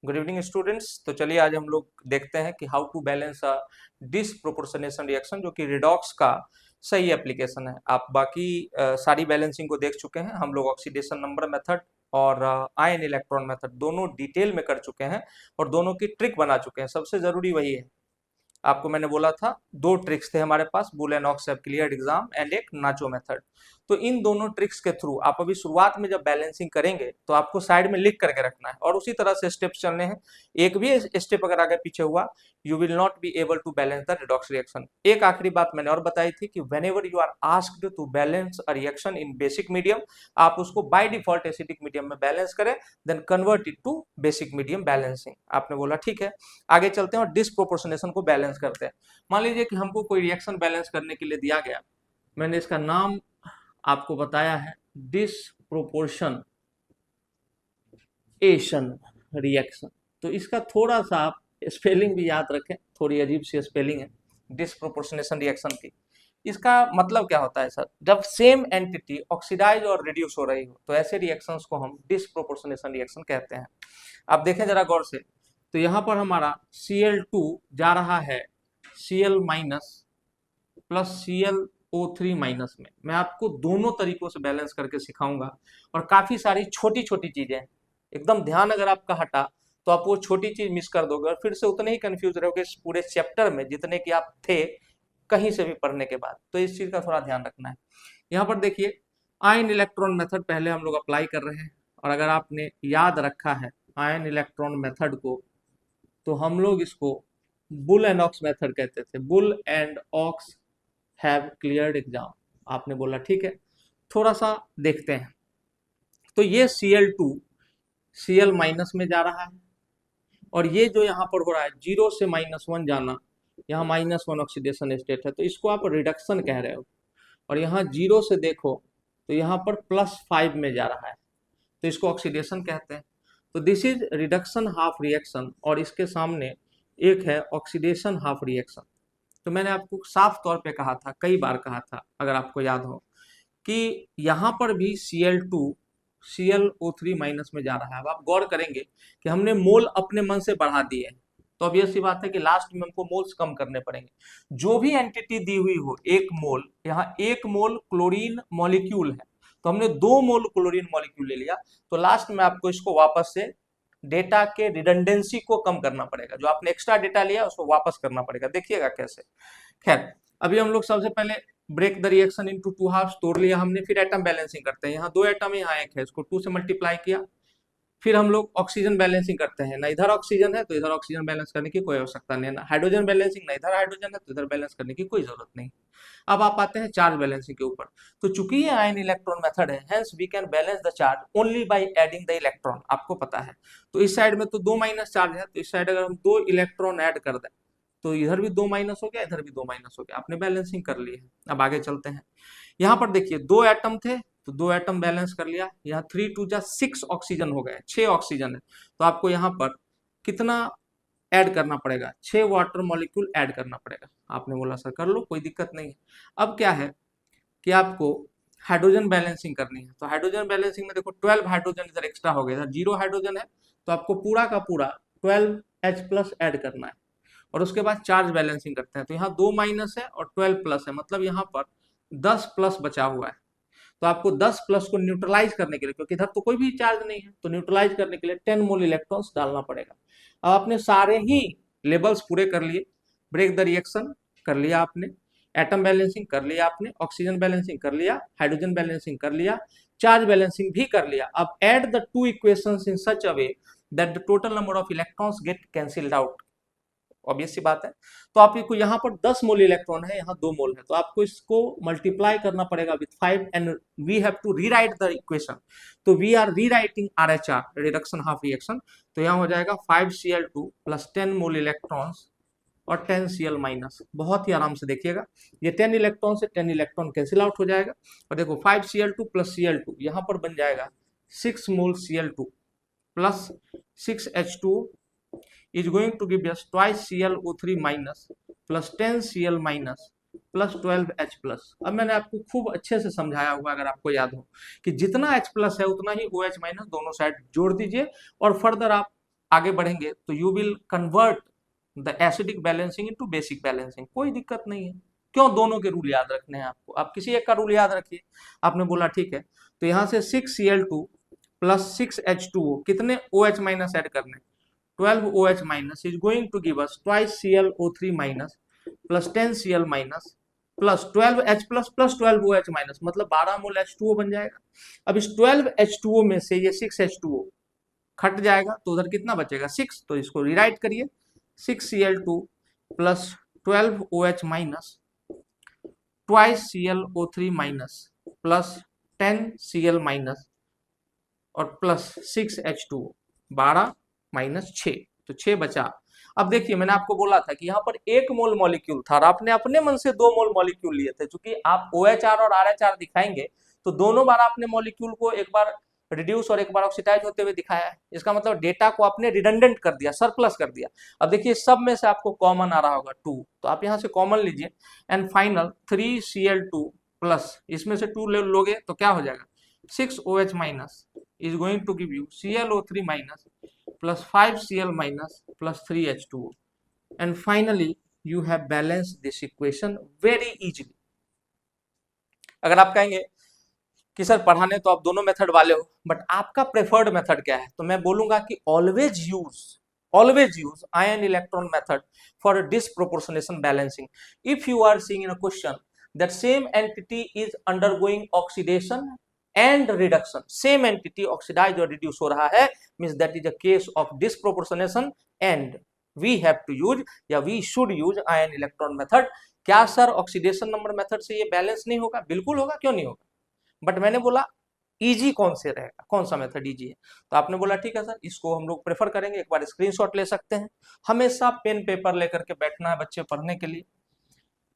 Good evening students. तो चलिए आज हम लोग देखते हैं कि how to balance a disproportionation reaction, जो कि रिडॉक्स का सही एप्लीकेशन है। आप बाकी सारी बैलेंसिंग को देख चुके हैं। हम लोग ऑक्सीडेशन नंबर मेथड और आयन इलेक्ट्रॉन मेथड दोनों डिटेल में कर चुके हैं और दोनों की ट्रिक बना चुके हैं। सबसे जरूरी वही है, आपको मैंने बोला था दो ट्रिक्स थे हमारे पास, bull and ox have cleared exam and एक नाचो मेथड। तो इन दोनों ट्रिक्स के थ्रू आप अभी शुरुआत में जब बैलेंसिंग करेंगे तो आपको साइड में लिख करके रखना है और उसी तरह से स्टेप्स चलने हैं। एक भी स्टेप अगर आगे पीछे हुआ, you will not be able to balance the redox reaction. एक आखिरी बात मैंने और बताई थी कि whenever you are asked to balance a reaction in basic medium, आप उसको बाय डिफॉल्ट एसिडिक मीडियम में बैलेंस करें, then convert it to basic medium balancing. आपने बोला ठीक है, आगे चलते हैं और डिसप्रोपोर्शनेशन को बैलेंस करते हैं। मान लीजिए कि हमको कोई रिएक्शन बैलेंस करने के लिए दिया गया, मैंने इसका नाम आपको बताया है डिसप्रोपोर्शनेशन रिएक्शन। तो इसका थोड़ा सा आप स्पेलिंग भी याद रखें, थोड़ी अजीब सी स्पेलिंग है डिसप्रोपोर्शनेशन रिएक्शन की। इसका मतलब क्या होता है सर? जब सेम एंटिटी ऑक्सीडाइज और रिड्यूस हो रही हो तो ऐसे रिएक्शंस को हम डिसप्रोपोर्शनेशन रिएक्शन कहते हैं। आप देखें जरा गौर से, तो यहाँ पर हमारा Cl2 जा रहा है Cl minus plus ClO3 minus में। मैं आपको दोनों तरीकों से बैलेंस करके सिखाऊंगा और काफी सारी छोटी छोटी चीजें एकदम ध्यान अगर आपका हटा तो आप वो छोटी चीज मिस कर दोगे और फिर से उतने ही कंफ्यूज रहोगे इस पूरे चैप्टर में जितने कि आप थे कहीं से भी पढ़ने के बाद। तो इस चीज का थोड़ा ध्यान रखना है। यहाँ पर देखिए, आयन इलेक्ट्रॉन मेथड पहले हम लोग अप्लाई कर रहे हैं और अगर आपने याद रखा है आयन इलेक्ट्रॉन मेथड को, तो हम लोग इसको बुल एंड ऑक्स मेथड कहते थे। Bull and ox have cleared exam. आपने बोला ठीक है, थोड़ा सा देखते हैं। तो ये Cl2 Cl माइनस में जा रहा है और ये जो यहाँ पर हो रहा है 0 से -1 जाना, यहाँ -1 ऑक्सीडेशन स्टेट है तो इसको आप रिडक्शन कह रहे हो। और यहाँ 0 से देखो तो यहाँ पर +5 में जा रहा है तो इसको ऑक्सीडेशन कहते हैं। तो this is reduction half reaction और इसके सामने एक है ऑक्सीडेशन हाफ रिएक्शन। तो मैंने आपको साफ तौर पे कहा था, कई बार कहा था अगर आपको याद हो, कि यहाँ पर भी Cl2 ClO3 माइनस में जा रहा है। अब आप गौर करेंगे कि हमने मोल अपने मन से बढ़ा दिए हैं, तो अब ये सी बात है कि लास्ट में हमको मोल्स कम करने पड़ेंगे। जो भी एंटिटी दी हुई हो 1 मोल, यहाँ 1 मोल क्लोरीन मॉलिक्यूल है तो हमने 2 मोल क्लोरीन मॉलिक्यूल ले लिया, तो लास्ट में आपको इसको वापस से डेटा के रिडंडेंसी को कम करना पड़ेगा। जो आपने एक्स्ट्रा डेटा लिया उसको वापस करना पड़ेगा। देखिएगा कैसे। खैर, अभी हम लोग सबसे पहले break the reaction into 2 halves तोड़ लिया हमने, फिर एटम बैलेंसिंग करते हैं। यहाँ 2 एटम है, यहाँ 1 है, इसको 2 से मल्टीप्लाई किया। फिर हम लोग ऑक्सीजन बैलेंसिंग करते हैं, ना इधर ऑक्सीजन है तो इधर ऑक्सीजन बैलेंस करने की कोई आवश्यकता नहीं है, ना हाइड्रोजन बैलेंसिंग, ना इधर हाइड्रोजन है तो इधर बैलेंस करने की कोई जरूरत नहीं। अब आप आते हैं चार्ज बैलेंसिंग के ऊपर। तो चूंकि ये आयन इलेक्ट्रॉन मेथड है, hence we can balance the charge only by adding the electron. आपको पता है, तो इस साइड में तो 2 माइनस चार्ज है, तो इस साइड अगर हम 2 इलेक्ट्रॉन ऐड कर दें तो इधर भी 2 माइनस हो गया, इधर भी 2 माइनस हो गया। आपने बैलेंसिंग कर ली है। अब आगे चलते हैं। यहाँ पर देखिए 2 एटम थे तो 2 एटम बैलेंस कर लिया। यहाँ 3 2 जा 6 ऑक्सीजन हो गए, 6 ऑक्सीजन है तो आपको यहाँ पर कितना ऐड करना पड़ेगा? 6 वाटर मॉलिक्यूल ऐड करना पड़ेगा। आपने बोला सर कर लो, कोई दिक्कत नहीं है। अब क्या है कि आपको हाइड्रोजन बैलेंसिंग करनी है, तो हाइड्रोजन बैलेंसिंग में देखो 12 हाइड्रोजन इधर एक्स्ट्रा हो गया, इधर 0 हाइड्रोजन है तो आपको पूरा का पूरा 12H+ ऐड करना है। और उसके बाद चार्ज बैलेंसिंग करते हैं, तो यहाँ 2 माइनस है और 12 प्लस है, मतलब यहाँ पर 10 प्लस बचा हुआ है। तो आपको 10 प्लस को न्यूट्रलाइज करने के लिए, क्योंकि इधर तो कोई भी चार्ज नहीं है, तो न्यूट्रलाइज करने के लिए 10 मोल इलेक्ट्रॉन्स डालना पड़ेगा। अब आपने सारे ही लेवल्स पूरे कर लिए, ब्रेक द रिएक्शन कर लिया आपने, एटम बैलेंसिंग कर लिया आपने, ऑक्सीजन बैलेंसिंग कर लिया, हाइड्रोजन बैलेंसिंग कर लिया, चार्ज बैलेंसिंग भी कर लिया। अब add the 2 equations in such a way that the total number of electrons get cancelled out. Obvious सी बात है। तो आपको यहाँ पर 10 मोल इलेक्ट्रॉन है, यहाँ 2 मोल है, तो आपको इसको मल्टीप्लाई करना पड़ेगा with 5 and we have to rewrite the equation. तो we are rewriting RHR, reduction half reaction. तो यहाँ हो जाएगा 5Cl2 प्लस 10 मोल इलेक्ट्रॉन्स और 10 Cl माइनस। बहुत ही आराम से देखिएगा, ये 10 इलेक्ट्रॉन से 10 इलेक्ट्रॉन कैंसिल आउट हो जाएगा और देखो 5Cl2 प्लस Cl2 यहाँ पर बन जाएगा 6 मोल Cl2 plus 6H2 is going to give us twice ClO3 minus plus 10 Cl minus plus 12H+। अब मैंने आपको खूब अच्छे से समझाया हुआ, अगर आपको याद हो, कि जितना H+ है उतना ही OH- दोनों साइड जोड़ दीजिए और फर्दर आप आगे बढ़ेंगे तो you will convert the acidic balancing into basic balancing, कोई दिक्कत नहीं है। क्यों दोनों के रूल याद रखने हैं आपको, आप किसी एक का रूल याद रखिए। आपने बोला ठीक है, तो यहाँ से 6Cl2 प्लस 6H2O, कितने OH माइनस ऐड करने, 12OH minus is going to give us twice ClO3 minus plus 10Cl minus plus 12H plus plus 12OH minus, मतलब 12 मोल H2O बन जाएगा। अब इस 12H2O में से ये 6H2O खट जाएगा तो उधर कितना बचेगा 6, तो इसको रिराइट करिए 6Cl2 plus 12OH minus twice ClO3 minus plus 10Cl minus और प्लस 6H2O, 12 माइनस 6, तो 6 बचा। अब देखिए मैंने आपको बोला था कि यहाँ पर 1 मोल मॉलिक्यूल था और आपने अपने मन से 2 मोल मॉलिक्यूल लिए थे, क्योंकि आप OHR और RH दिखाएंगे तो दोनों बार आपने मॉलिक्यूल को एक बार रिड्यूस और एक बार ऑक्सीडाइज होते हुए दिखाया है। इसका मतलब डेटा को आपने रिडंडेंट कर दिया, सरप्लस कर दिया। अब देखिए सब में से आपको कॉमन आ रहा होगा 2, तो आप यहाँ से कॉमन लीजिए एंड फाइनल 3Cl2 प्लस इसमें से 2 लोगे तो क्या हो जाएगा 6OH minus is going to give you ClO3 minus plus 5Cl minus plus 3H2O, and finally you have balanced this equation very easily। अगर आप कहेंगे कि सर पढ़ाने तो आप दोनों मेथड वाले हो, बट आपका प्रेफर्ड मेथड क्या है, तो मैं बोलूंगा कि always use ion electron method for disproportionation balancing. If you are seeing in a question that same entity is undergoing oxidation and reduction, same entity oxidise और रिड्यूस हो रहा है, means that is a case of disproportionation and we have to use या we should use ion electron method. क्या sir oxidation number method से ये balance नहीं होगा, बिल्कुल होगा, क्यों नहीं होगा, बट मैंने बोला इजी कौन से रहेगा, कौन सा मेथड इजी है, तो आपने बोला ठीक है सर इसको हम लोग प्रेफर करेंगे। एक बार स्क्रीनशॉट ले सकते हैं, हमेशा पेन पेपर लेकर के बैठना है बच्चे पढ़ने के लिए,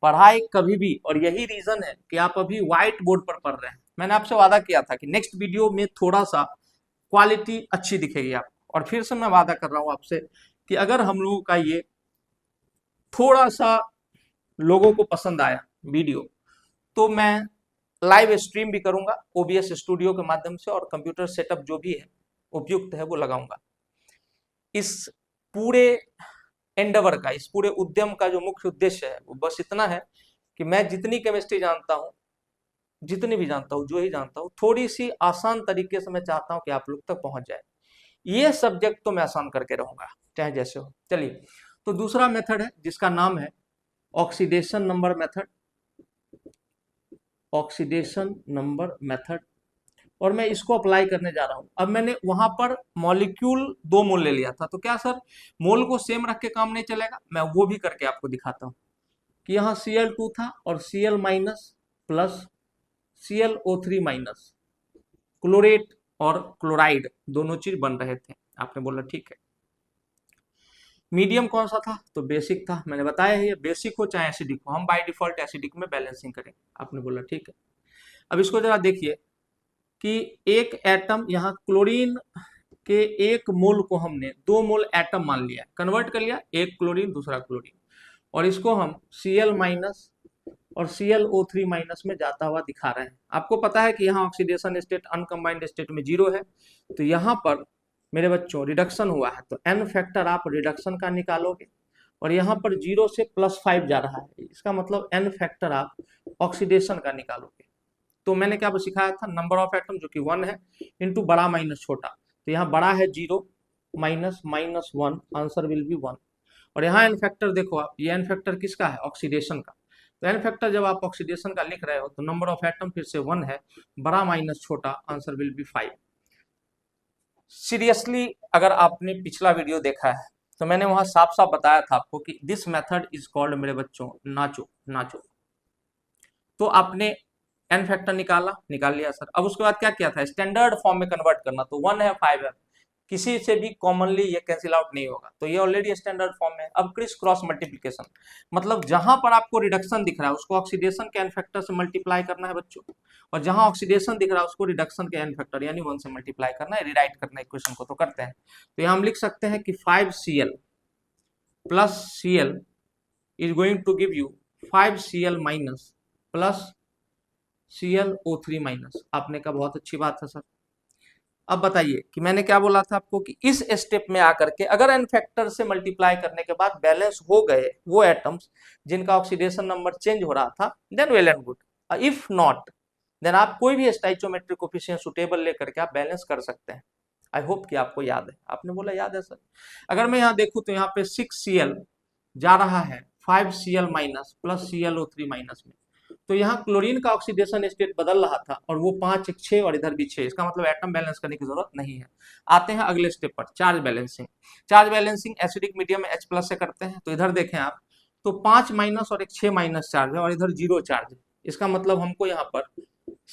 पढ़ाई कभी भी, और यही रीजन है कि आप अभी व्हाइट बोर्ड पर पढ़ रहे हैं। मैंने आपसे वादा किया था कि नेक्स्ट वीडियो में थोड़ा सा क्वालिटी अच्छी दिखेगी आपको, और फिर से मैं वादा कर रहा हूं आपसे कि अगर हम लोगों का ये थोड़ा सा लोगों को पसंद आया वीडियो, तो मैं लाइव स्ट्रीम भी करूंगा OBS स्टूडियो के माध्यम से, और कंप्यूटर सेटअप जो भी है उपयुक्त है वो लगाऊंगा। इस पूरे एंडेवर का, इस पूरे उद्यम का जो मुख्य उद्देश्य है वो बस इतना है कि मैं जितनी केमिस्ट्री जानता हूँ, जितनी भी जानता हूँ, जो ही जानता हूँ, थोड़ी सी आसान तरीके से मैं चाहता हूँ कि आप लोग तक पहुंच जाए। ये सब्जेक्ट तो मैं आसान करके रहूंगा चाहे जैसे हो। चलिए, तो दूसरा मेथड है जिसका नाम है oxidation number method, oxidation number method, और मैं इसको अप्लाई करने जा रहा हूं। अब मैंने वहां पर मॉलिक्यूल 2 मोल ले लिया था, तो क्या सर मोल को सेम रख के काम नहीं चलेगा, मैं वो भी करके आपको दिखाता हूं कि यहाँ Cl2 था और Cl minus plus ClO3 minus, chlorate और क्लोराइड दोनों चीज बन रहे थे। आपने बोला ठीक है। मीडियम कौन सा था, तो बेसिक था, मैंने बताया है ये बेसिक हो चाहे एसिडिक हो, हम बाय डिफॉल्ट एसिडिक में बैलेंसिंग करेंगे। आपने बोला ठीक है। अब इसको जरा देखिए कि एक एटम, यहाँ क्लोरीन के 1 मोल को हमने 2 मोल एटम मान लिया, कन्वर्ट कर लिया, एक क्लोरीन दूसरा क्लोरीन, और इसको हम Cl माइनस और ClO3 माइनस में जाता हुआ दिखा रहे हैं। आपको पता है कि यहाँ ऑक्सीडेशन स्टेट अनकम्बाइंड स्टेट में 0 है, तो यहाँ पर मेरे बच्चों रिडक्शन हुआ है, तो n फैक्टर आप रिडक्शन का निकालोगे, और यहाँ पर 0 से +5 जा रहा है, इसका मतलब n फैक्टर आप ऑक्सीडेशन का निकालोगे। तो मैंने क्या सिखाया था, नंबर ऑफ एटम जो कि 1 है इंटू बड़ा माइनस छोटा, तो यहाँ बड़ा है 0 माइनस -1, आंसर विल बी 1, और यहाँ एन फैक्टर देखो आप, ये एन फैक्टर किसका है, ऑक्सीडेशन का, तो एन फैक्टर जब आप ऑक्सीडेशन का लिख रहे हो तो नंबर ऑफ एटम फिर से 1 है, बड़ा माइनस छोटा, आंसर विल बी 5। सीरियसली अगर आपने पिछला वीडियो देखा है तो मैंने वहां साफ साफ बताया था आपको कि दिस मेथड इज कॉल्ड मेरे बच्चों नाचो। तो आपने एन फैक्टर निकाल लिया सर। अब उसके बाद क्या किया था, स्टैंडर्ड फॉर्म में कन्वर्ट करना, तो 1 है 5 है, किसी से भी कॉमनली ये कैंसिल आउट नहीं होगा, तो ये ऑलरेडी स्टैंडर्ड फॉर्म में। अब क्रिस क्रॉस मल्टीप्लिकेशन, मतलब जहां पर आपको रिडक्शन दिख रहा है उसको ऑक्सीडेशन के एन फैक्टर से मल्टीप्लाई करना है बच्चों, और जहां ऑक्सीडेशन दिख रहा है उसको रिडक्शन के एन फैक्टर यानी 1 से मल्टीप्लाई करना है, रिराइट करना है इक्वेशन को, तो करते हैं। तो यहाँ हम लिख सकते हैं कि 5Cl plus Cl is going to give you 5Cl minus plus ClO3 minus. आपने कहा बहुत अच्छी बात है सर, अब बताइए कि मैंने क्या बोला था आपको कि इस स्टेप में आकर के अगर एन फैक्टर से मल्टीप्लाई करने के बाद बैलेंस हो गए वो एटम्स जिनका ऑक्सीडेशन नंबर चेंज हो रहा था, then well and good. If not, then आप कोई भी स्टोइचोमेट्रिक कोफिशिएंट सुटेबल लेकर के आप बैलेंस कर सकते हैं। आई होप कि आपको याद है। आपने बोला याद है सर। अगर मैं यहाँ देखूं तो यहाँ पे 6Cl जा रहा है 5Cl minus plus ClO3 minus में, तो यहाँ क्लोरीन का ऑक्सीडेशन स्टेट बदल रहा था और वो 5 1 6 और इधर भी 6, इसका मतलब एटम बैलेंस करने की जरूरत नहीं है। आते हैं अगले स्टेप पर, charge balancing. Charge balancing acidic medium में H+ से करते हैं। तो इधर देखें आप, तो 5 माइनस और एक 6 माइनस चार्ज है और इधर 0 चार्ज है। इसका मतलब हमको यहाँ पर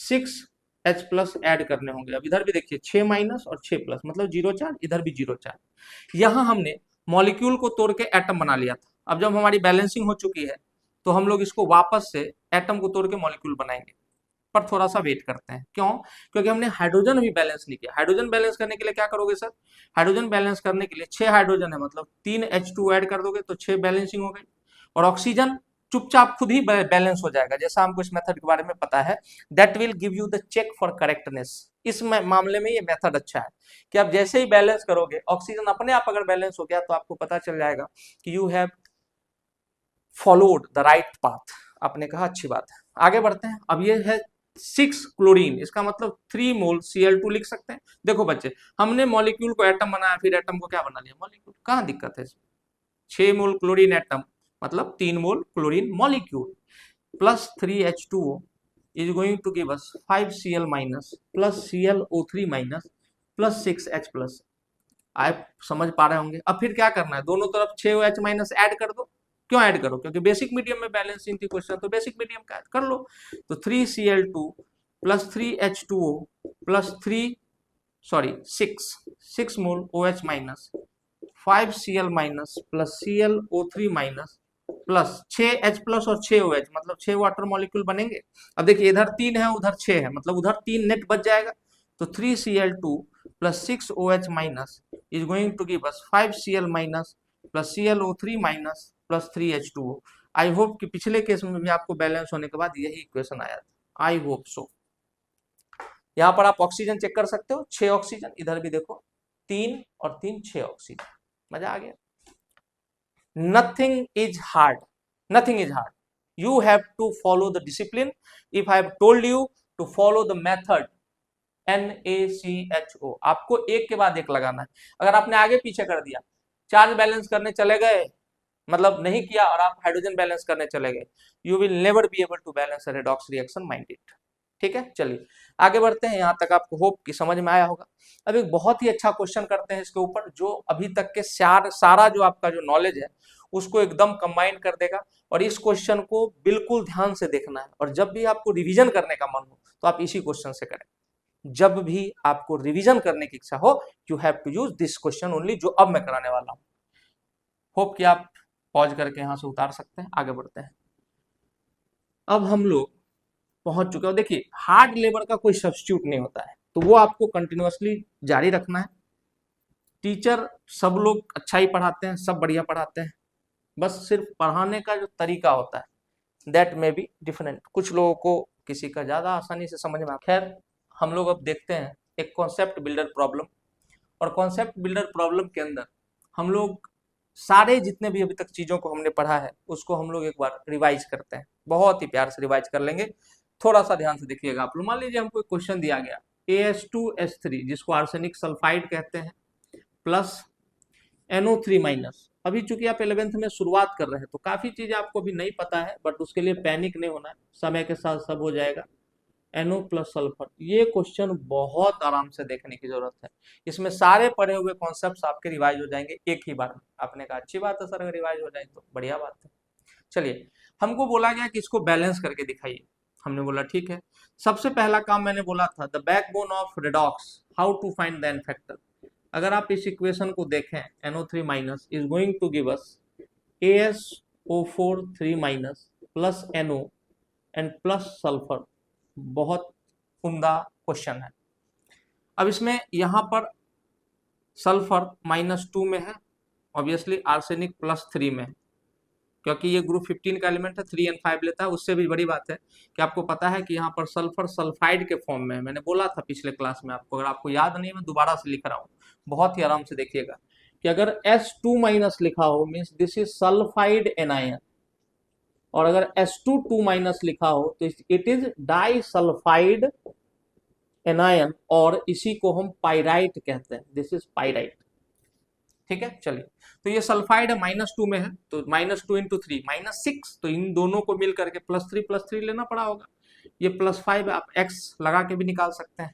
6H+ ऐड करने होंगे। अब इधर भी देखिए 6 माइनस और 6+, मतलब 0 चार्ज, इधर भी 0 चार्ज। यहाँ हमने मॉलिक्यूल को तोड़ के एटम बना लिया था। अब जब हमारी बैलेंसिंग हो चुकी है तो हम लोग इसको वापस से एटम को तोड़ के मॉलिक्यूल बनाएंगे, पर थोड़ा सा वेट करते हैं। क्यों? क्योंकि हमने हाइड्रोजन भी बैलेंस नहीं किया। हाइड्रोजन बैलेंस करने के लिए क्या करोगे सर? हाइड्रोजन बैलेंस करने के लिए 6 हाइड्रोजन है, मतलब 3 H2 ऐड कर दोगे तो 6 बैलेंसिंग हो गई, और ऑक्सीजन चुपचाप खुद ही बैलेंस हो जाएगा। जैसा हमको इस मेथड के बारे में पता है, that will give you the check for correctness. इस मामले में ये मेथड अच्छा है कि आप जैसे ही बैलेंस करोगे, ऑक्सीजन अपने आप अगर बैलेंस हो गया तो आपको पता चल जाएगा कि you have followed the right path. आपने कहा अच्छी बात है, आगे बढ़ते हैं। अब ये है 6 क्लोरीन, इसका मतलब 3 मोल Cl2 लिख सकते हैं। देखो बच्चे, हमने मॉलिक्यूल को एटम बनाया, फिर एटम को क्या बना लिया? मॉलिक्यूल। कहाँ दिक्कत है? 6 मोल क्लोरीन एटम मतलब 3 mole chlorine molecule plus 3H2O is going to give us 5Cl minus plus ClO3 minus plus 6H+। आप समझ पा रहे होंगे। अब फिर क्या करना है? दोनों तरफ 6OH माइनस ऐड कर दो। क्यों ऐड करो? क्योंकि बेसिक मीडियम में बैलेंसिंग थी क्वेश्चन, तो बेसिक मीडियम का ऐड कर लो। तो 3Cl2 प्लस 3H2O प्लस 6 मोल OH minus 5Cl minus plus ClO3 minus plus 6H+ और 6OH, मतलब 6 वाटर मॉलिक्यूल बनेंगे। अब देखिए इधर 3 है उधर 6 है, मतलब उधर 3 नेट बच जाएगा। तो 3Cl2 plus 6OH minus is going to give us 5Cl minus plus ClO3 minus plus 3H2O। I hope कि पिछले केस में भी आपको बैलेंस होने के बाद यही इक्वेशन आया था। I hope so. यहाँ पर आप ऑक्सीजन चेक कर सकते हो, 6 ऑक्सीजन, इधर भी देखो 3 और 3 6 ऑक्सीजन। मजा आ गया। Nothing is hard. Nothing is hard. You have to follow the discipline. If I have told you to follow the method NaCHO, आपको एक के बाद एक लगाना है। अगर आपने आगे पीछे कर दिया, चार्ज बैलेंस करने चले गए, मतलब नहीं किया, और आप हाइड्रोजन बैलेंस करने चले गए, you will never be able to balance a redox reaction, mind it. ठीक है, चलिए आगे बढ़ते हैं। यहाँ तक आपको होप कि समझ में आया होगा। अब एक बहुत ही अच्छा क्वेश्चन करते हैं इसके ऊपर, जो अभी तक के सारा जो आपका जो नॉलेज है उसको एकदम कंबाइन कर देगा। और इस क्वेश्चन को बिल्कुल ध्यान से देखना है, और जब भी आपको रिवीजन करने का मन हो तो आप इसी क्वेश्चन से करें। जब भी आपको रिवीजन करने की इच्छा हो, you have to use this question only, जो अब मैं कराने वाला हूं। होप कि आप पॉज करके यहां से उतार सकते हैं। आगे बढ़ते हैं। अब हम लोग पहुंच चुके हो। देखिए, हार्ड लेबर का कोई सब्स्टिट्यूट नहीं होता है, तो वो आपको कंटिन्यूअसली जारी रखना है। टीचर सब लोग अच्छा ही पढ़ाते हैं, सब बढ़िया पढ़ाते हैं, बस सिर्फ पढ़ाने का जो तरीका होता है दैट में बी डिफरेंट। कुछ लोगों को किसी का ज्यादा आसानी से समझ में आता। खैर, हम लोग अब देखते हैं एक कॉन्सेप्ट बिल्डर प्रॉब्लम। और कॉन्सेप्ट बिल्डर प्रॉब्लम के अंदर हम लोग सारे जितने भी अभी तक चीजों को हमने पढ़ा है उसको हम लोग एक बार रिवाइज करते हैं। बहुत ही प्यार से रिवाइज कर लेंगे। थोड़ा सा ध्यान से देखिएगा आप लोग। मान लीजिए हमको एक क्वेश्चन दिया गया, AS2S3 जिसको आर्सेनिक सल्फाइड कहते हैं प्लस NO3 माइनस। अभी चूंकि आप 11th में शुरुआत कर रहे हैं तो काफी चीजें आपको भी नहीं पता है, बट उसके लिए पैनिक नहीं होना है, समय के साथ सब हो जाएगा। NO प्लस सल्फर, ये क्वेश्चन बहुत आराम से देखने की जरूरत है। इसमें सारे पढ़े हुए कॉन्सेप्ट्स आपके रिवाइज हो जाएंगे एक ही बार में। आपने कहा अच्छी बात है सर, अगर रिवाइज हो जाए तो बढ़िया बात है। चलिए, हमको बोला गया कि इसको बैलेंस करके दिखाइए। हमने बोला ठीक है। सबसे पहला काम मैंने बोला था, the backbone of redox, how to find the n factor. अगर आप इस इक्वेशन को देखें, NO3 minus is going to give us ASO4 3 minus plus NO and plus sulphur. बहुत उम्दा क्वेश्चन है। अब इसमें यहां पर सल्फर -2 में है, ऑब्वियसली आर्सेनिक +3 में है। क्योंकि ये ग्रुप 15 का एलिमेंट है, 3 एंड 5 लेता है। उससे भी बड़ी बात है कि आपको पता है कि यहाँ पर सल्फर सल्फाइड के फॉर्म में है। मैंने बोला था पिछले क्लास में आपको, अगर आपको याद नहीं, मैं दोबारा से लिख रहा हूँ, बहुत ही आराम से देखिएगा कि अगर S2- लिखा हो means this is sulphide anion, और अगर S2 लिखा हो तो it is disulphide anion, और इसी को हम पाइराइट कहते हैं, दिस इज पाइराइट। ठीक है, चलिए, तो ये सल्फाइड है, -2 में है, तो -2 × 3 -6, तो इन दोनों को मिल करके +3 लेना पड़ा होगा। ये +5 आप x लगा के भी निकाल सकते हैं।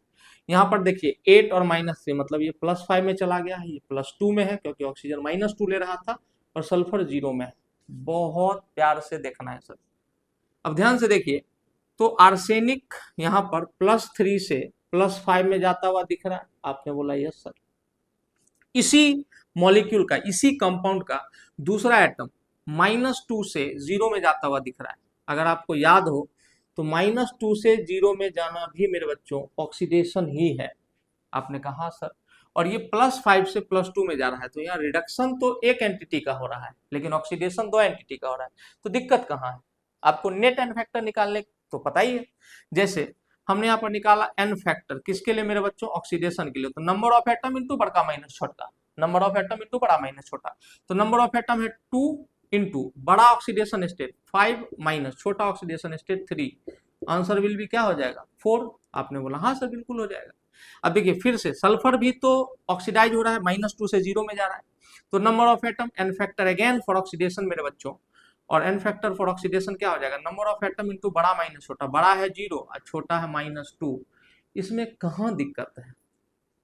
यहाँ पर देखिए 8 और -3 मतलब ये +5 में चला गया है, ये +2 में है क्योंकि ऑक्सीजन -2 ले रहा था, और सल्फर 0 में है। बहुत प्यार से देखना है सर। अब ध्यान से देखिए, तो आर्सेनिक यहाँ पर +3 से +5 में जाता हुआ दिख रहा है। आपने बोला यस सर। इसी मॉलिक्यूल का, इसी कंपाउंड का दूसरा एटम -2 से 0 में जाता हुआ दिख रहा है। अगर आपको याद हो तो -2 से 0 में जाना भी मेरे बच्चों ऑक्सीडेशन ही है। आपने कहा सर, और ये +5 से +2 में जा रहा है, तो यहाँ रिडक्शन तो एक एंटिटी का हो रहा है, लेकिन ऑक्सीडेशन 2 एंटिटी का हो रहा है। तो दिक्कत कहाँ है? आपको नेट एन फैक्टर निकालने तो पता ही है। जैसे हमने यहाँ पर निकाला एन फैक्टर, किसके लिए मेरे बच्चों? ऑक्सीडेशन के लिए। तो नंबर ऑफ एटम इंटू बड़का माइनस छोटा, नंबर ऑफ एटम इंटू बड़ा माइनस छोटा। तो नंबर ऑफ एटम है 2 इंटू बड़ा ऑक्सीडेशन स्टेट 5 माइनस छोटा ऑक्सीडेशन स्टेट 3। आंसर विल भी क्या हो जाएगा? 4। आपने बोला हाँ सर बिल्कुल हो जाएगा। अब देखिए फिर से सल्फर भी तो ऑक्सीडाइज हो रहा है, -2 से 0 में जा रहा है। तो number of atom n factor again for oxidation मेरे बच्चों, और एन फैक्टर फॉर ऑक्सीडेशन क्या हो जाएगा? नंबर ऑफ एटम इंटू बड़ा माइनस छोटा, बड़ा है 0 और छोटा है -2। इसमें कहाँ दिक्कत है?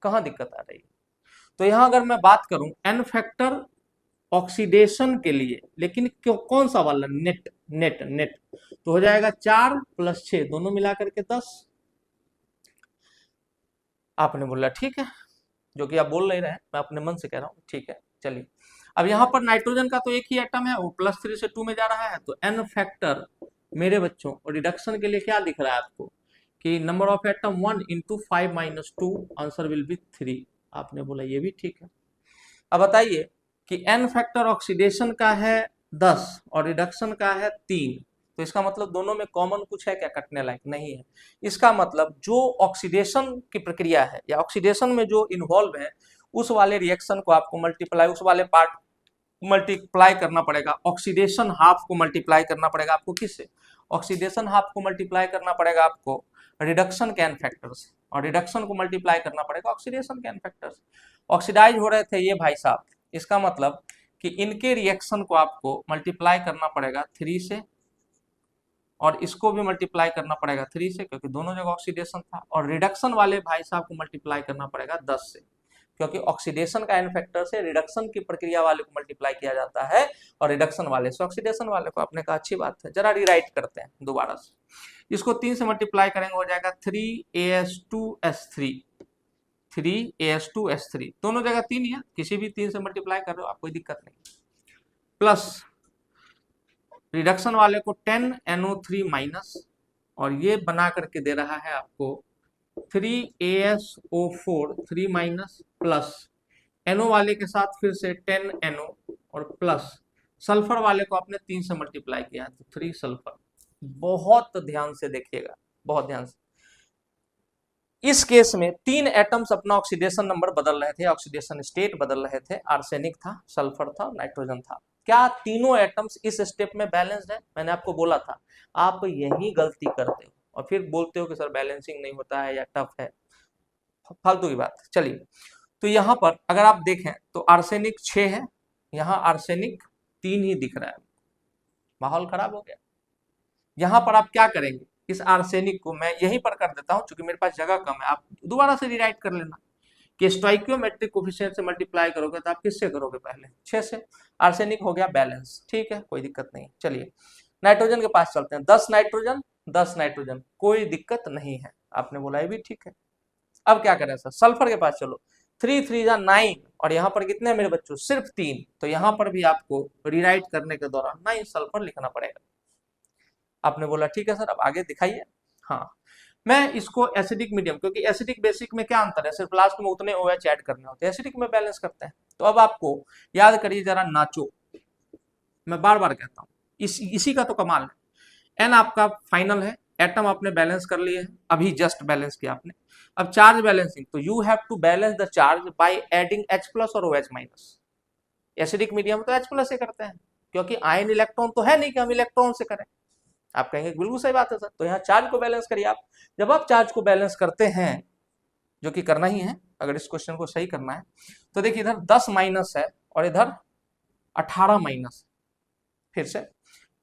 कहाँ दिक्कत आ रही है? तो यहाँ अगर मैं बात करूं एन फैक्टर ऑक्सीडेशन के लिए, लेकिन क्यों, कौन सा वाला? नेट नेट नेट, तो हो जाएगा 4 + 6 दोनों मिला करके 10। आपने बोला ठीक है, जो कि आप बोल नहीं रहे हैं, मैं अपने मन से कह रहा हूँ, ठीक है चलिए। अब यहाँ पर नाइट्रोजन का तो एक ही एटम है, वो +3 से 2 में जा रहा है, तो एन फैक्टर मेरे बच्चों और रिडक्शन के लिए क्या दिख रहा है आपको कि number of atom 1 × 5 - 2, answer will be 3। आपने बोला ये भी ठीक है। अब बताइए कि एन फैक्टर ऑक्सीडेशन का है 10 और रिडक्शन का है 3, तो इसका मतलब दोनों में कॉमन कुछ है क्या? कटने लायक नहीं है। इसका मतलब जो ऑक्सीडेशन की प्रक्रिया है या ऑक्सीडेशन में जो इन्वॉल्व है, उस वाले रिएक्शन को आपको मल्टीप्लाई, उस वाले पार्ट मल्टीप्लाई करना पड़ेगा। ऑक्सीडेशन हाफ को मल्टीप्लाई करना पड़ेगा आपको किससे? ऑक्सीडेशन हाफ को मल्टीप्लाई करना पड़ेगा आपको रिडक्शन के एन फैक्टर से, और रिडक्शन को मल्टीप्लाई करना पड़ेगा ऑक्सीडेशन के एन फैक्टर से। ऑक्सीडाइज हो रहे थे ये भाई साहब, इसका मतलब कि इनके रिएक्शन को आपको मल्टीप्लाई करना पड़ेगा 3 से, और इसको भी मल्टीप्लाई करना पड़ेगा 3 से क्योंकि दोनों जगह ऑक्सीडेशन था, और रिडक्शन वाले भाई साहब को मल्टीप्लाई करना पड़ेगा 10 से, क्योंकि ऑक्सीडेशन का एन फैक्टर से रिडक्शन की प्रक्रिया वाले को मल्टीप्लाई किया जाता है, और रिडक्शन वाले से ऑक्सीडेशन वाले को। आपने कहा अच्छी बात है, जरा रिराइट करते हैं दोबारा से। इसको 3 से मल्टीप्लाई करेंगे, हो जाएगा 3as2s3, 3as2s3, दोनों जगह 3 ही है, किसी भी 3 से मल्टीप्लाई कर रहे हो आप, कोई दिक्कत नहीं। प्लस रिडक्शन वाले को 10NO3-, और ये बना करके दे रहा है आपको 3ASO4 3- प्लस NO वाले के साथ फिर से 10NO और प्लस सल्फर वाले को आपने 3 से मल्टीप्लाई किया तो 3 सल्फर। बहुत ध्यान से देखिएगा, बहुत ध्यान से। इस केस में 3 एटम्स अपना ऑक्सीडेशन नंबर बदल रहे थे, ऑक्सीडेशन स्टेट बदल रहे थे। आर्सेनिक था, सल्फर था, नाइट्रोजन था। क्या तीनों एटम्स इस स्टेप में बैलेंस्ड है? मैंने आपको बोला था, आप यही गलती करते हो और फिर बोलते हो कि सर बैलेंसिंग नहीं होता है या टफ है, फालतू की बात। चलिए, तो यहाँ पर अगर आप देखें तो आर्सेनिक 6 है, यहाँ आर्सेनिक 3 ही दिख रहा है, माहौल खराब हो गया। यहाँ पर आप क्या करेंगे? इस आर्सेनिक को मैं यहीं पर कर देता हूं, क्योंकि मेरे पास जगह कम है, आप दोबारा से रिराइट कर लेना कि स्टोइकियोमेट्रिक कोफिशिएंट से मल्टीप्लाई करोगे तो आप किससे करोगे? पहले 6 से। आर्सेनिक हो गया बैलेंस, ठीक है, कोई दिक्कत नहीं। चलिए नाइट्रोजन के पास चलते हैं। 10 नाइट्रोजन 10 नाइट्रोजन, कोई दिक्कत नहीं है। आपने बोला ये भी ठीक है। अब क्या करें सर? सल्फर के पास चलो। 3 3 9, और यहाँ पर कितने मेरे बच्चों? सिर्फ 3, तो यहाँ पर भी आपको रिराइट करने के दौरान 9 सल्फर लिखना पड़ेगा। आपने बोला ठीक है सर, अब आगे दिखाइए। हाँ, मैं इसको एसिडिक मीडियम, क्योंकि एसिडिक बेसिक में क्या अंतर है? सिर्फ लास्ट में उतने OH ऐड करने होते हैं, एसिडिक में बैलेंस करते हैं। तो अब आपको याद करिए जरा नाचो, मैं बार बार कहता हूँ, इसी का तो कमाल है। एन आपका फाइनल है, एटम आपने बैलेंस कर लिए हैं, अभी जस्ट बैलेंस किया आपने। अब चार्ज बैलेंसिंग, तो you have to balance the charge by adding H plus और OH माइनस। एसिडिक मीडियम तो H प्लस से करते हैं, क्योंकि आयन इलेक्ट्रॉन तो है नहीं कि हम इलेक्ट्रॉन से करें। आप कहेंगे बिल्कुल सही बात है सर, तो यहाँ चार्ज को बैलेंस करिए आप। जब आप चार्ज को बैलेंस करते हैं, जो कि करना ही है अगर इस क्वेश्चन को सही करना है, तो देखिए इधर 10 माइनस है और इधर 18 माइनस, फिर से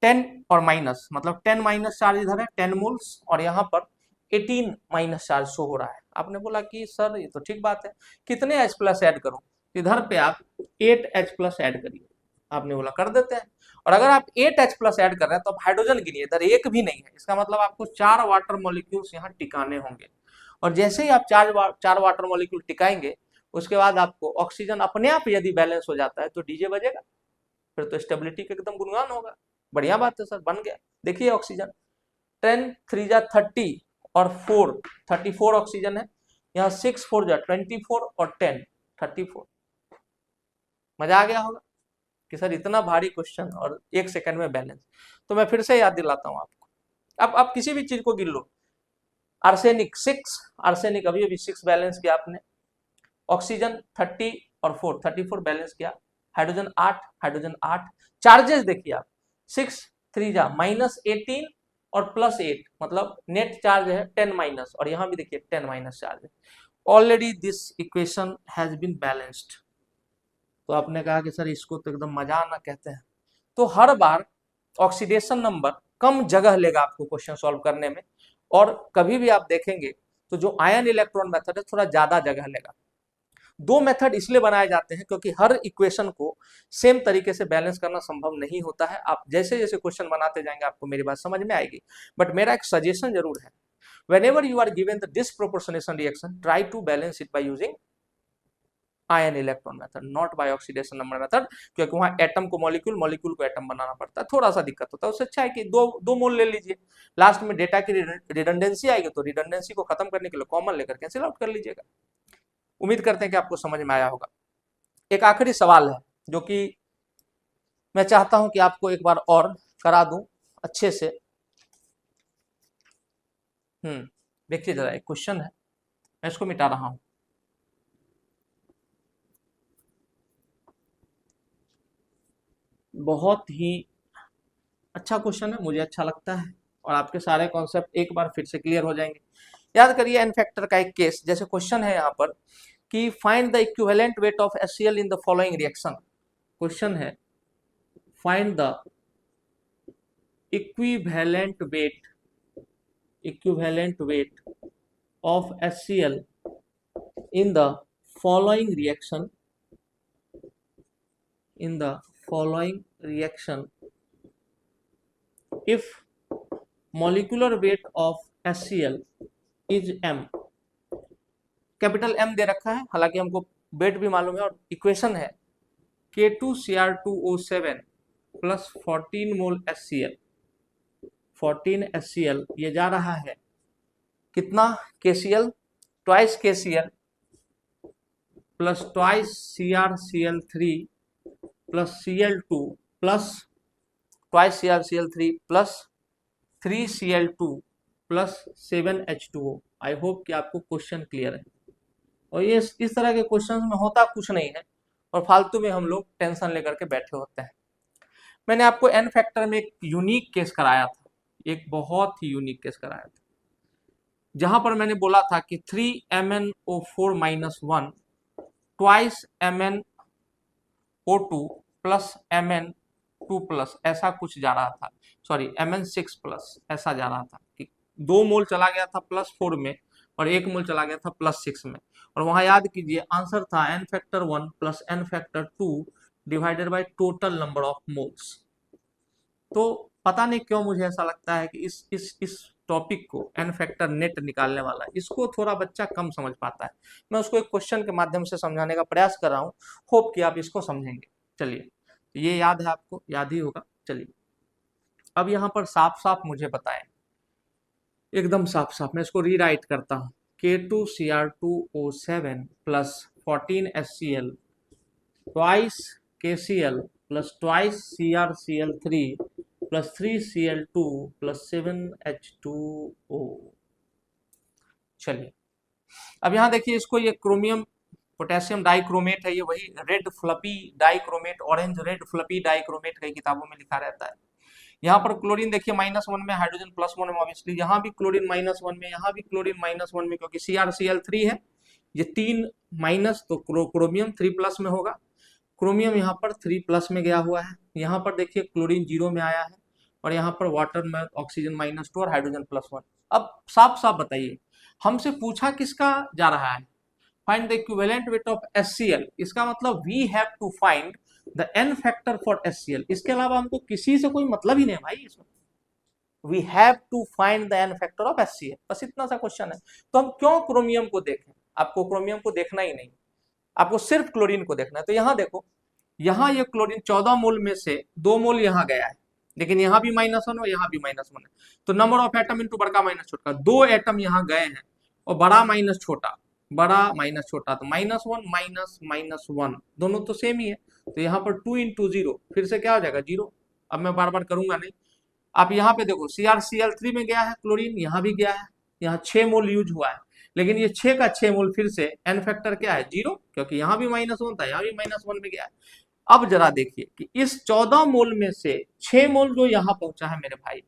10 और माइनस, मतलब 10 माइनस चार्ज इधर है 10 मोल्स, और यहाँ पर 18 माइनस चार्ज शो हो रहा है। आपने बोला कि सर ये तो ठीक बात है, कितने H प्लस ऐड करूं? इधर पे आप 8H प्लस ऐड करिए। आपने बोला कर देते हैं, और अगर आप 8H प्लस ऐड कर रहे हैं तो आप हाइड्रोजन गिनिए, इधर एक भी नहीं है, इसका मतलब आपको 4 वाटर मॉलिक्यूल्स यहाँ टिकाने होंगे। और जैसे ही आप 4 वाटर मॉलिक्यूल टिकाएंगे, उसके बाद आपको ऑक्सीजन अपने आप यदि बैलेंस हो जाता है तो डीजे बजेगा, फिर तो स्टेबिलिटी का एकदम गुणगान होगा। बढ़िया बात है सर, बन गया। देखिए ऑक्सीजन 10 3 जा 30 और 4 34 ऑक्सीजन है, यहाँ 6 4 जा 24 और 10 34। मजा आ गया होगा कि सर इतना भारी क्वेश्चन और 1 सेकंड में बैलेंस। तो मैं फिर से याद दिलाता हूँ आपको, अब आप किसी भी चीज को गिन लो। आर्सेनिक 6, आर्सेनिक अभी अभी 6 बैलेंस किया आपने। ऑक्सीजन 30 और 4 34 बैलेंस किया। Hydrogen 8, hydrogen 8। चार्जेस देखिए आप, 6 3 जा -18 और +8, मतलब नेट चार्ज है 10 माइनस, और यहाँ भी देखिए 10 माइनस चार्ज है। Already this equation has been balanced. तो आपने कहा कि सर इसको तो एकदम मजा आना कहते हैं। तो हर बार ऑक्सीडेशन नंबर कम जगह लेगा आपको क्वेश्चन सॉल्व करने में, और कभी भी आप देखेंगे तो जो आयन इलेक्ट्रॉन मेथड है थोड़ा ज्यादा जगह लेगा। दो मेथड इसलिए बनाए जाते हैं क्योंकि हर इक्वेशन को सेम तरीके से बैलेंस करना संभव नहीं होता है। आप जैसे जैसे क्वेश्चन बनाते जाएंगे आपको मेरी बात समझ में आएगी, बट मेरा एक सजेशन जरूर है, whenever you are given the disproportionation reaction, try to balance it by using ion electron method, not by oxidation number method, क्योंकि वहां एटम को मॉलिक्यूल, मॉलिक्यूल को एटम बनाना पड़ता है, थोड़ा सा दिक्कत होता है। उससे अच्छा है कि दो मोल ले लीजिए, लास्ट में डेटा की रिडंडेंसी आएगी तो रिडंडेंसी को खत्म करने के लिए कॉमन लेकर कैंसिल आउट कर लीजिएगा। उम्मीद करते हैं कि आपको समझ में आया होगा। एक आखिरी सवाल है जो कि मैं चाहता हूं कि आपको एक बार और करा दूं अच्छे से। देखिए जरा, एक क्वेश्चन है, मैं इसको मिटा रहा हूं। बहुत ही अच्छा क्वेश्चन है, मुझे अच्छा लगता है, और आपके सारे कॉन्सेप्ट एक बार फिर से क्लियर हो जाएंगे। याद करिए एन फैक्टर का एक केस, जैसे क्वेश्चन है यहाँ पर कि find the equivalent weight of HCl in the following reaction. Question है find the equivalent weight of HCl in the following reaction if molecular weight of HCl is m। Capital M दे रखा है, हालांकि हमको wait भी मालूम है, और equation है K2Cr2O7 प्लस 14 मोल HCl। 14 HCl ये जा रहा है कितना KCl, twice KCl plus twice CrCl3 plus Cl2 plus twice CrCl3 plus 3Cl2 plus 7H2O। आई होप कि आपको क्वेश्चन क्लियर है। और ये इस तरह के क्वेश्चन में होता कुछ नहीं है, और फालतू में हम लोग टेंशन लेकर के बैठे होते हैं। मैंने आपको एन फैक्टर में एक यूनिक केस कराया था, एक बहुत ही यूनिक केस कराया था, जहां पर मैंने बोला था कि 3MnO4 minus 1 twice MnO2 plus Mn2 plus, ऐसा कुछ जा रहा था, सॉरी Mn6 प्लस, ऐसा जा रहा था कि 2 मोल चला गया था +4 में और 1 मोल चला गया था +6 में। और वहां याद कीजिए आंसर था n factor 1 plus n factor 2 divided by total number of moles. तो पता नहीं क्यों मुझे ऐसा लगता है कि इस टॉपिक को एन फैक्टर नेट निकालने वाला, इसको थोड़ा बच्चा कम समझ पाता है। मैं उसको एक क्वेश्चन के माध्यम से समझाने का प्रयास कर रहा हूँ, होप कि आप इसको समझेंगे। चलिए, ये याद है आपको, याद ही होगा। चलिए अब यहाँ पर साफ साफ मुझे बताएं, एकदम साफ साफ, मैं इसको रीराइट करता हूँ। K2Cr2O7 plus 14 HCl twice KCl plus twice CrCl3 plus 3Cl2 plus 7H2O। चलिए अब यहाँ देखिए, इसको ये क्रोमियम पोटेशियम डाइक्रोमेट है, ये वही red fluffy dichromate, orange red fluffy dichromate कई किताबों में लिखा रहता है। यहाँ पर क्लोरीन देखिए -1 में, हाइड्रोजन +1 में, ऑब्वियसली यहाँ भी क्लोरीन -1 में, यहाँ भी क्लोरीन -1 में, क्योंकि CrCl3 है, ये 3 माइनस, तो क्रोमियम 3+ में होगा। क्रोमियम यहाँ पर 3+ में गया हुआ है। यहाँ पर देखिए क्लोरीन 0 में आया है, और यहाँ पर वाटर में ऑक्सीजन -2 और हाइड्रोजन +1। अब साफ साफ बताइए, हमसे पूछा किसका जा रहा है, find the equivalent weight of HCl। इसका मतलब we have to find the n factor for HCl। इसके अलावा हमको किसी से कोई मतलब ही नहीं भाई इसमें। We have to find the n factor of HCl, बस इतना सा क्वेश्चन है। तो हम क्यों क्रोमियम को देखें? आपको क्रोमियम को देखना ही नहीं, आपको सिर्फ क्लोरीन को देखना है। तो यहाँ देखो, यहाँ ये क्लोरीन 14 मोल में से 2 मोल यहाँ गया है, लेकिन यहाँ भी -1 और यहाँ भी -1 है। तो नंबर ऑफ एटम इनटू बड़ा माइनस छोटा, 2 एटम यहाँ गए हैं, और बड़ा माइनस छोटा, बड़ा माइनस छोटा, तो -1 -1 दोनों तो सेम ही है। तो यहाँ पर 2 × 0 फिर से क्या हो जाएगा, 0। अब मैं बार बार करूंगा नहीं। आप यहाँ पे देखो, CrCl3 में गया है क्लोरीन, यहाँ भी गया है, यहाँ 6 मोल यूज हुआ है, लेकिन ये 6 का 6 मोल फिर से n फैक्टर क्या है, 0, क्योंकि यहाँ भी -1 था, यहाँ भी -1 में गया है। अब जरा देखिए कि इस 14 मोल में से 6 मोल जो यहाँ पहुंचा है मेरे भाई,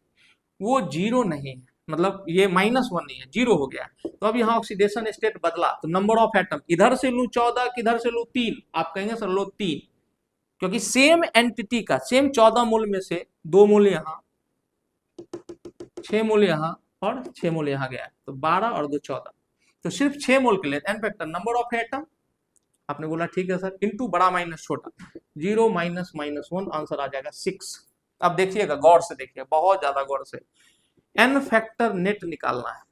वो 0 नहीं है, मतलब ये -1 नहीं है, 0 हो गया। तो अब यहाँ ऑक्सीडेशन स्टेट बदला, तो नंबर ऑफ एटम इधर से लूं 14, किधर से लूं 3, आप कहेंगे सर लो 3, क्योंकि सेम एंटिटी का सेम 14 मोल में से 2 मोल यहाँ, 6 मोल यहाँ और 6 मोल यहाँ गया है, तो 12 और 2 14, तो सिर्फ 6 मोल के लिए n factor number of atom, आपने बोला ठीक है सर, इनटू बड़ा माइनस छोटा, 0 -1 आंसर आ जाएगा 6। अब देखिएगा, गौर से देखिए, बहुत ज्यादा गौर से, n फैक्टर नेट निकालना है।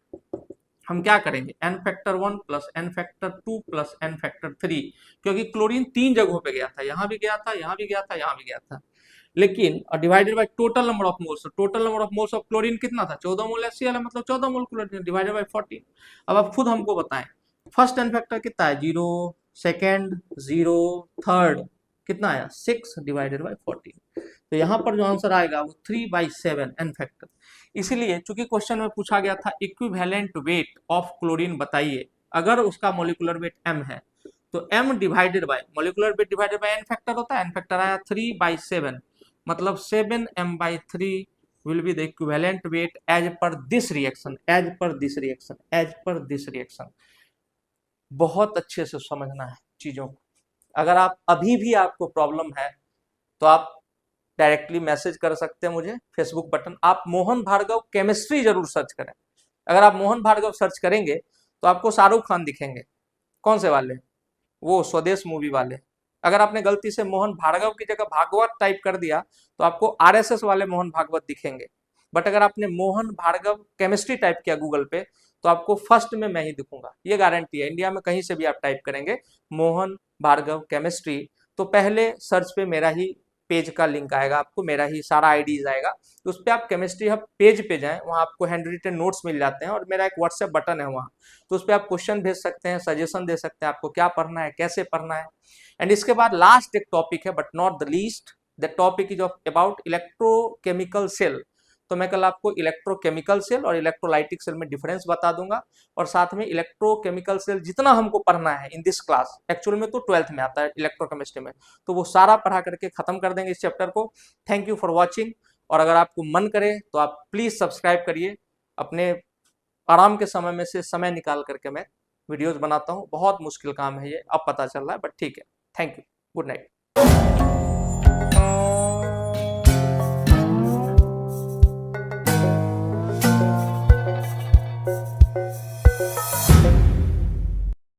हम क्या करेंगे, n factor 1 plus n factor 2 plus n factor 3, क्योंकि क्लोरीन 3 जगहों पे गया था, यहाँ भी गया था, यहाँ भी गया था, यहाँ भी गया था, लेकिन divided by total number of moles, total number of moles of chlorine कितना था, 14 मोल HCl है, मतलब 14 मोल क्लोरीन, डिवाइडेड बाय 14। अब आप खुद हमको बताएं, फर्स्ट n फैक्टर कितना है, 0, सेकेंड 0, थर्ड कितना आया, 6 डिवाइडेड बाय 14। तो यहाँ पर जो आंसर आएगा वो 3/7 n फैक्टर। इसीलिए चूंकि क्वेश्चन में पूछा गया था इक्विवेलेंट वेट ऑफ क्लोरीन बताइए, अगर उसका मोलिकुलर वेट m है, तो m divided by molecular weight divided by n factor होता है, n फैक्टर आया 3/7, मतलब 7m/3 will be the equivalent weight as per this reaction, as per this reaction, as per this reaction. बहुत अच्छे से समझना है चीजों को। अगर आप अभी भी आपको प्रॉब्लम है तो आप डायरेक्टली मैसेज कर सकते हैं मुझे, फेसबुक बटन, आप मोहन भार्गव केमिस्ट्री जरूर सर्च करें। अगर आप मोहन भार्गव सर्च करेंगे तो आपको शाहरुख खान दिखेंगे, कौन से वाले, वो स्वदेश मूवी वाले। अगर आपने गलती से मोहन भार्गव की जगह भागवत टाइप कर दिया तो आपको RSS वाले मोहन भागवत दिखेंगे, बट अगर आपने मोहन भार्गव केमिस्ट्री टाइप किया गूगल पे तो आपको फर्स्ट में मैं ही दिखूंगा, ये गारंटी है। इंडिया में कहीं से भी आप टाइप करेंगे मोहन भार्गव केमिस्ट्री तो पहले सर्च पे मेरा ही पेज का लिंक आएगा, आपको मेरा ही सारा आईडीज आएगा, तो उस पर आप केमिस्ट्री हब पेज पे जाएं, वहाँ आपको हैंड रिटन नोट्स मिल जाते हैं, और मेरा एक व्हाट्सएप बटन है वहाँ, तो उस पर आप क्वेश्चन भेज सकते हैं, सजेशन दे सकते हैं, आपको क्या पढ़ना है, कैसे पढ़ना है। एंड इसके बाद लास्ट एक टॉपिक है, but not the least, the topic is of about electrochemical cell. तो मैं कल आपको इलेक्ट्रोकेमिकल सेल और इलेक्ट्रोलाइटिक सेल में डिफरेंस बता दूंगा, और साथ में इलेक्ट्रोकेमिकल सेल जितना हमको पढ़ना है इन दिस क्लास, एक्चुअल में तो 12th में आता है इलेक्ट्रोकेमिस्ट्री में, तो वो सारा पढ़ा करके खत्म कर देंगे इस चैप्टर को। थैंक यू फॉर वॉचिंग, और अगर आपको मन करे तो आप प्लीज सब्सक्राइब करिए, अपने आराम के समय में से समय निकाल करके मैं वीडियोज बनाता हूँ, बहुत मुश्किल काम है ये, अब पता चल रहा है, बट ठीक है। Thank you, good night.